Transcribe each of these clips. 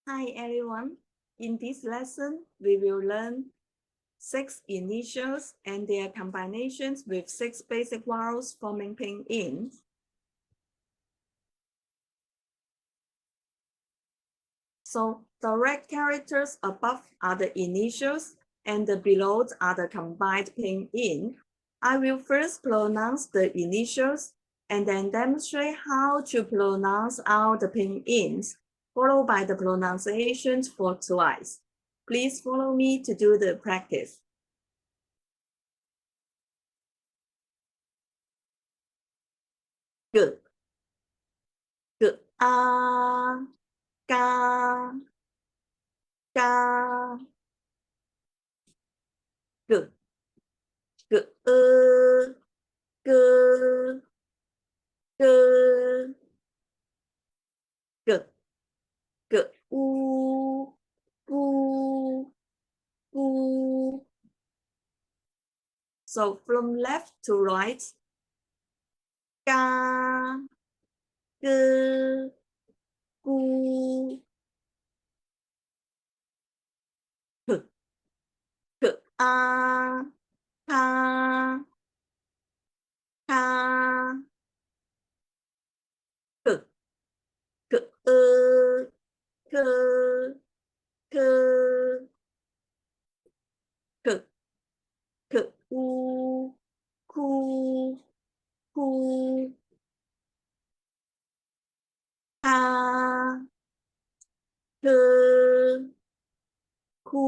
Hi everyone. In this lesson, we will learn 6 initials and their combinations with 6 basic vowels forming Pinyin. So the red characters above are the initials and the below are the combined Pinyin. I will first pronounce the initials and then demonstrate how to pronounce out the Pinyins, followed by the pronunciations for twice. Please follow me to do the practice. Good. Good. Ga, ga. Good. Good. Good. Good. Good. Good. U, bu, bu. So from left to right. Ga, ge, gu. H, h, ka, ka. K, k, k, k, k, k, u, ku, ku, ka, k, ku,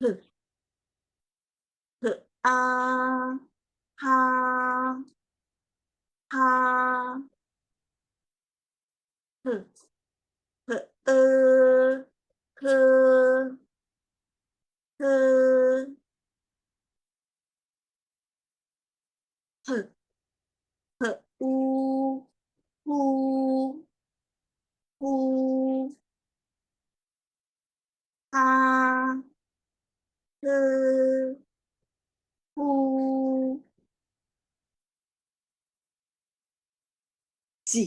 h, h, ha, ha, h, h, h, h, h, h, u, hu, hu, ha, h, hu, ji,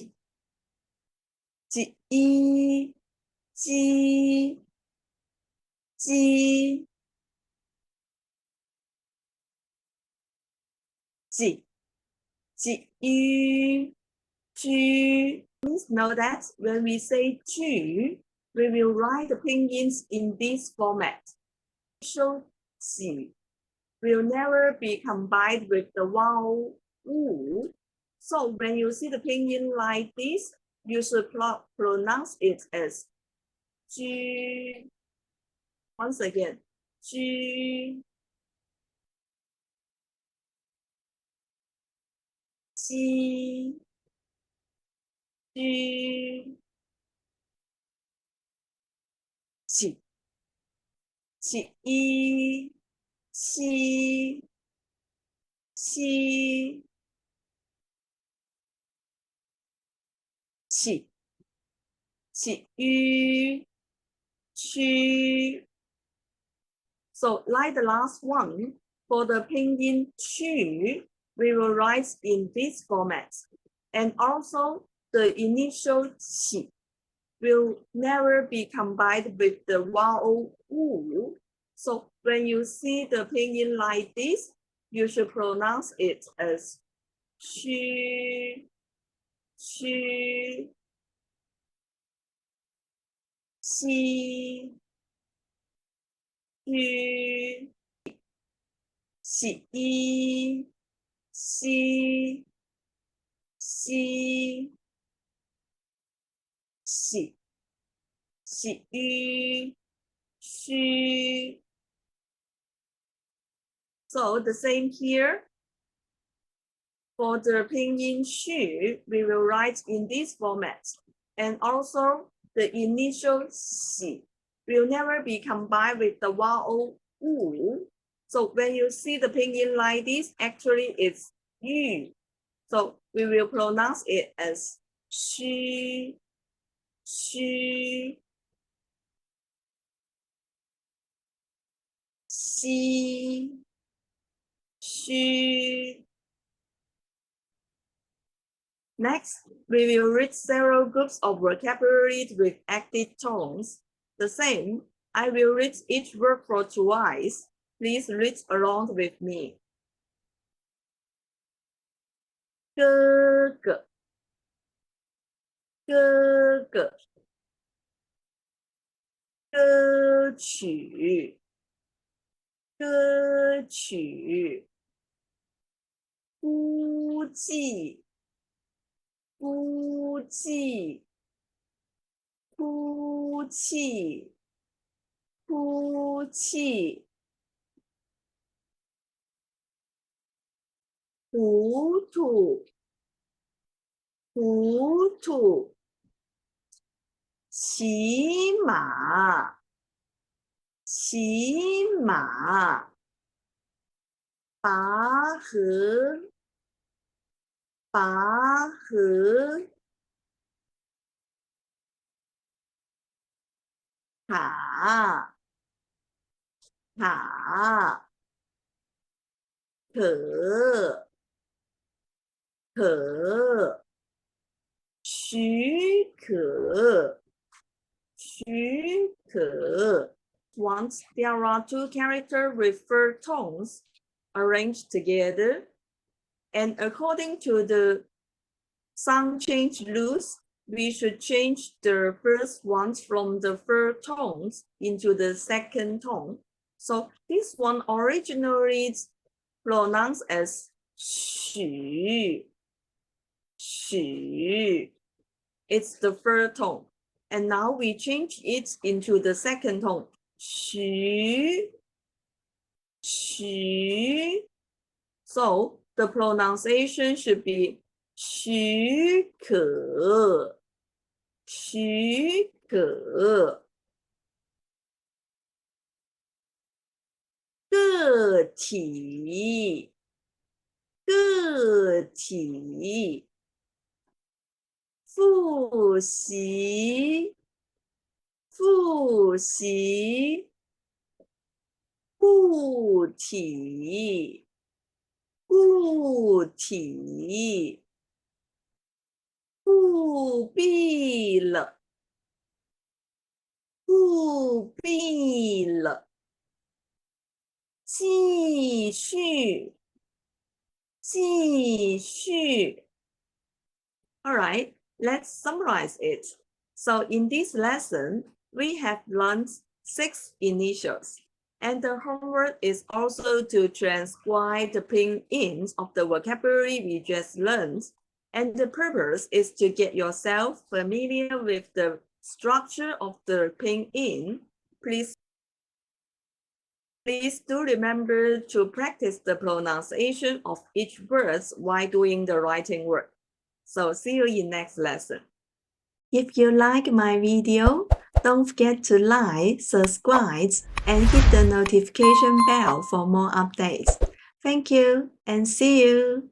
ji, ji, ji, ji, ji, ju. Please know that when we say ju, we will write the pinyin in this format. So ji will never be combined with the vowel u. So when you see the pinyin like this, you should pronounce it as ju. Once again, ju, ji, ju, ji, ji, ji, ji, ji, ji, yu, chu. So like the last one, for the pinyin chu, we will write in this format. And also the initial qi will never be combined with the vowel u. So when you see the pinyin like this, you should pronounce it as chu, chu, xi, yu, xi, xi, xi, xi, xi, yu, xu. So the same here. For the pinyin shu, we will write in this format. And also the initial xi will never be combined with the vowel u. So when you see the pinyin like this, actually it's yu. So we will pronounce it as shu, shu, xi, shu, Next, we will read several groups of vocabulary with active tones. The same, I will read each word for twice. Please read along with me. 哥哥，哥哥，歌曲，歌曲，估计，估计，哭泣，哭泣，糊涂，糊涂，骑马，骑马，拔河，拔河，塔，塔，可，可，许可，许可。Once there are two characters with third tones arranged together, and according to the sound change rules, we should change the first ones from the third tones into the second tone. So this one originally is pronounced as 许, 许. It's the third tone. And now we change it into the second tone. 许, 许. So the pronunciation should be 许可，许可。个体，个体。复习，复习。固体，固体。务必了，务必了。继续，继续。All right, let's summarize it. So in this lesson, we have learned 6 initials. And the homework is also to transcribe the pinyins of the vocabulary we just learned. And the purpose is to get yourself familiar with the structure of the pinyin. Please do remember to practice the pronunciation of each word while doing the writing work. So see you in next lesson. If you like my video, don't forget to like, subscribe, and hit the notification bell for more updates. Thank you and see you.